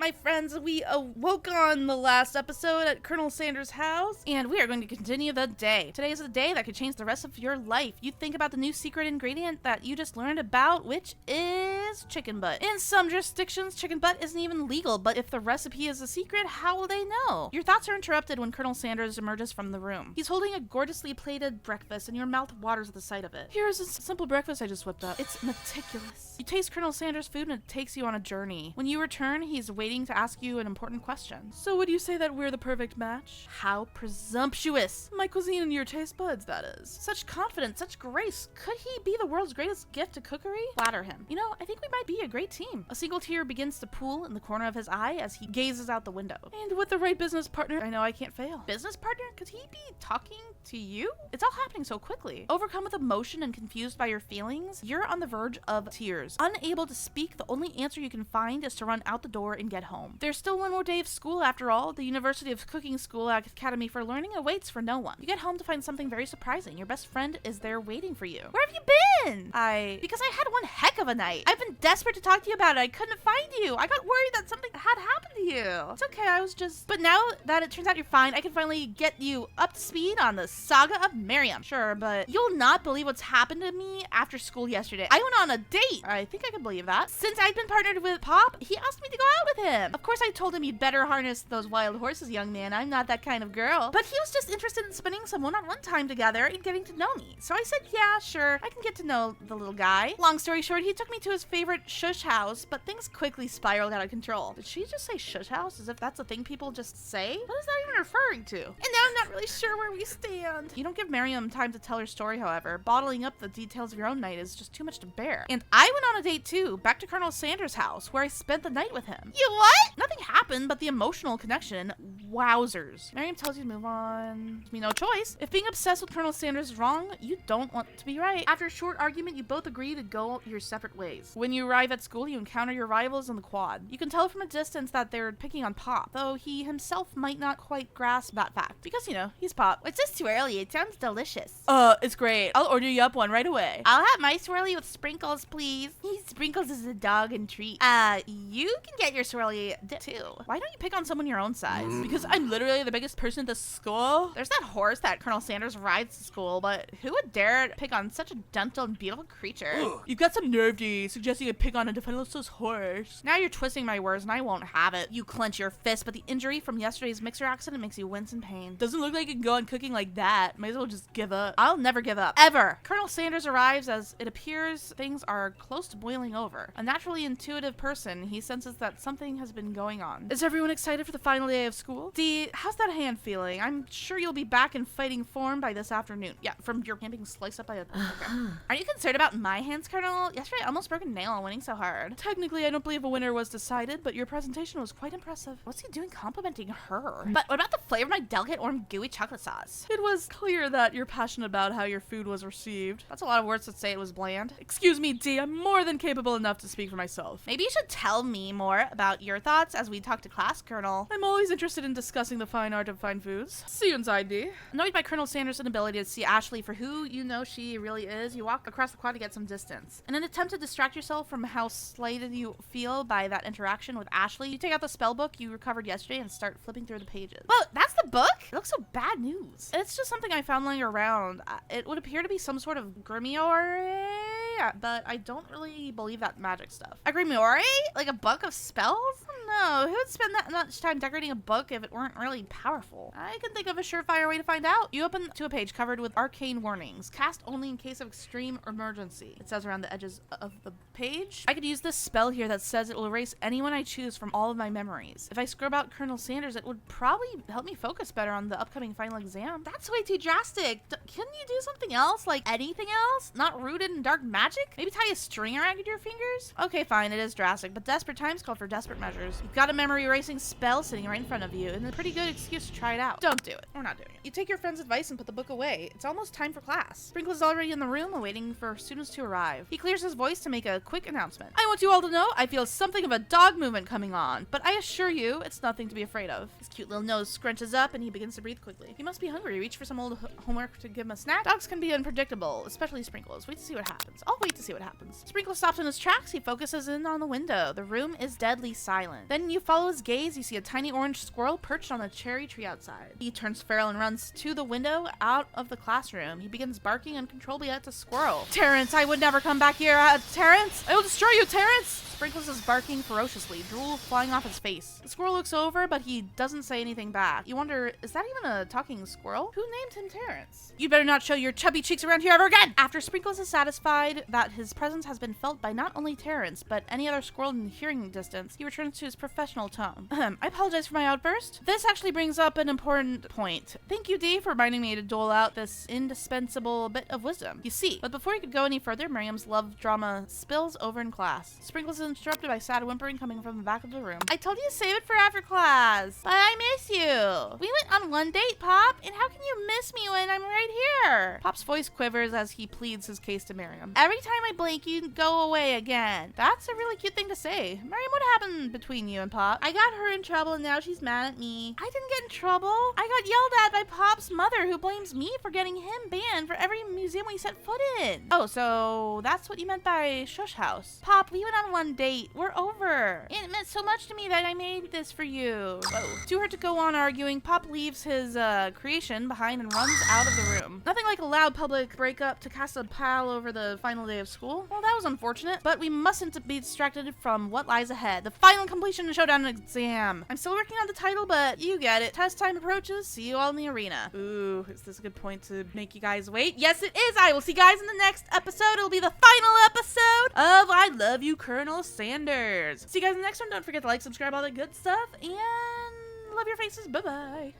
my friends, we awoke on the last episode at Colonel Sanders' house, and we are going to continue the day. Today is a day that could change the rest of your life. You think about the new secret ingredient that you just learned about, which is chicken butt. In some jurisdictions, chicken butt isn't even legal, but if the recipe is a secret, how will they know? Your thoughts are interrupted when Colonel Sanders emerges from the room. He's holding a gorgeously plated breakfast, and your mouth waters at the sight of it. Here's a simple breakfast I just whipped up. It's meticulous. You taste Colonel Sanders' food, and it takes you on a journey. When you return, he's waiting to ask you an important question. So would you say that we're the perfect match? How presumptuous. My cuisine and your taste buds, that is. Such confidence, such grace. Could he be the world's greatest gift to cookery? Flatter him. You know, I think we might be a great team. A single tear begins to pool in the corner of his eye as he gazes out the window. And with the right business partner, I know I can't fail. Business partner? Could he be talking to you? It's all happening so quickly. Overcome with emotion and confused by your feelings, you're on the verge of tears. Unable to speak, the only answer you can find is to run out the door and get home. There's still one more day of school after all. The University of Cooking School Academy for Learning awaits for no one. You get home to find something very surprising. Your best friend is there waiting for you. Where have you been? Because I had one heck of a night. I've been desperate to talk to you about it. I couldn't find you. I got worried that something had happened to you. It's okay, but now that it turns out you're fine, I can finally get you up to speed on the saga of Miriam. Sure, but you'll not believe what's happened to me after school yesterday. I went on a date. I think I can believe that. Since I'd been partnered with Pop, he asked me to go out with him. Of course, I told him you'd better harness those wild horses, young man. I'm not that kind of girl. But he was just interested in spending some one-on-one time together and getting to know me. So I said, yeah, sure, I can get to know the little guy. Long story short, he took me to his favorite shush house, but things quickly spiraled out of control. Did she just say shush house as if that's a thing people just say? What is that even referring to? And now I'm not really sure where we stand. You don't give Miriam time to tell her story, however. Bottling up the details of your own night is just too much to bear. And I went on a date too, back to Colonel Sanders' house, where I spent the night with him. You what? Nothing happened, but the emotional connection, wowzers. Miriam tells you to move on. There's me no choice. If being obsessed with Colonel Sanders is wrong, you don't want to be right. After a short argument, you both agree to go your separate ways. When you arrive at school, you encounter your rivals in the quad. You can tell from a distance that they're picking on Pop, though he himself might not quite grasp that fact. Because, you know, he's Pop. It's just too early. It sounds delicious. It's great. I'll order you up one right away. I'll have my swirly with sprinkles, please. Sprinkles is a dog and treat. You can get your swirly too. Why don't you pick on someone your own size? Because I'm literally the biggest person at the school. There's that horse that Colonel Sanders rides to school, but who would dare pick on such a gentle and beautiful creature? You've got some nerve, D, suggesting I pick on a defenseless horse. Now you're twisting my words and I won't have it. You clench your fist, but the injury from yesterday's mixer accident makes you wince in pain. Doesn't look like you can go on cooking like that. Might as well just give up. I'll never give up. Ever. Colonel Sanders arrives as it appears things are close to boiling over. A naturally intuitive person, he senses that something has been going on. Is everyone excited for the final day of school? D, how's that hand feeling? I'm sure you'll be back in fighting form by this afternoon. Yeah, from your hand being sliced up by a... Okay. Are you concerned about my hands, Colonel? Yesterday I almost broke a nail winning so hard. Technically, I don't believe a winner was decided, but your presentation was quite impressive. What's he doing complimenting her? But what about the flavor of my delicate warm gooey chocolate sauce? It was clear that you're passionate about how your food was received. That's a lot of words to say it was bland. Excuse me, D, I'm more than capable enough to speak for myself. Maybe you should tell me more about your thoughts as we talk to class, Colonel. I'm always interested in discussing the fine art of fine foods. See you inside, D. Annoyed by Colonel Sanders' inability to see Ashley for who you know she really is, you walk across the quad to get some distance. In an attempt to distract yourself from how slighted you feel by that interaction with Ashley, you take out the spell book you recovered yesterday and start flipping through the pages. Whoa, that's the book? It looks so bad news. It's just something I found lying around. It would appear to be some sort of grimoire, but I don't really believe that magic stuff. A grimoire? Like a book of spells? No, who would spend that much time decorating a book if it weren't really powerful? I can think of a surefire way to find out. You open to a page covered with arcane warnings. Cast only in case of extreme emergency. It says around the edges of the page. I could use this spell here that says it will erase anyone I choose from all of my memories. If I scrub out Colonel Sanders, it would probably help me focus better on the upcoming final exam. That's way too drastic. Couldn't you do something else? Like anything else? Not rooted in dark magic? Maybe tie a string around your fingers? Okay, fine, it is drastic, but desperate times call for desperate measures. You've got a memory erasing spell sitting right in front of you, and a pretty good excuse to try it out. Don't do it. We're not doing it. You take your friend's advice and put the book away. It's almost time for class. Sprinkle is already in the room, waiting for students to arrive. He clears his voice to make a quick announcement. I want you all to know I feel something of a dog movement coming on, but I assure you it's nothing to be afraid of. His cute little nose scrunches up and he begins to breathe quickly. He must be hungry. Reach for some old homework to give him a snack. Dogs can be unpredictable, especially Sprinkles. Wait to see what happens. Oh, I'll wait to see what happens. Sprinkle stops in his tracks. He focuses in on the window. The room is deadly silent. Then you follow his gaze. You see a tiny orange squirrel perched on a cherry tree outside. He turns feral and runs to the window out of the classroom. He begins barking uncontrollably at the squirrel. Terrence, I would never come back here. Terrence, I will destroy you, Terrence! Sprinkles is barking ferociously, drool flying off his face. The squirrel looks over, but he doesn't say anything back. You wonder, is that even a talking squirrel? Who named him Terrence? You better not show your chubby cheeks around here ever again! After Sprinkles is satisfied that his presence has been felt by not only Terrence, but any other squirrel in hearing distance, he returns to his professional tone. I apologize for my outburst. This actually brings up an important point. Thank you, Dee, for reminding me to dole out this indispensable bit of wisdom. You see, but before he could go any further, Miriam's love drama spills over in class. Sprinkles is interrupted by sad whimpering coming from the back of the room. I told you to save it for after class, but I miss you. We went on one date, Pop, and how can you miss me when I'm right here? Pop's voice quivers as he pleads his case to Miriam. Every time I blink, you go away again. That's a really cute thing to say. Miriam, what happened between you and Pop? I got her in trouble and now she's mad at me. I didn't get in trouble. I got yelled at by Pop's mother, who blames me for getting him banned for every museum we set foot in. Oh, so that's what you meant by shush house. Pop, we went on one date. We're over. It meant so much to me that I made this for you. Whoa. To her to go on arguing, Pop leaves his creation behind and runs out of the room. Nothing like a loud public breakup to cast a pall over the final day of school. Well, that was unfortunate, but we mustn't be distracted from what lies ahead. The final completion and showdown exam. I'm still working on the title, but you get it. Test time approaches. See you all in the arena. Ooh, is this a good point to make you guys wait? Yes, it is. I will see you guys in the next episode. It'll be the final episode of I Love You, Colonel Sanders. See you guys in the next one. Don't forget to like, subscribe, all that good stuff, and love your faces. Bye-bye.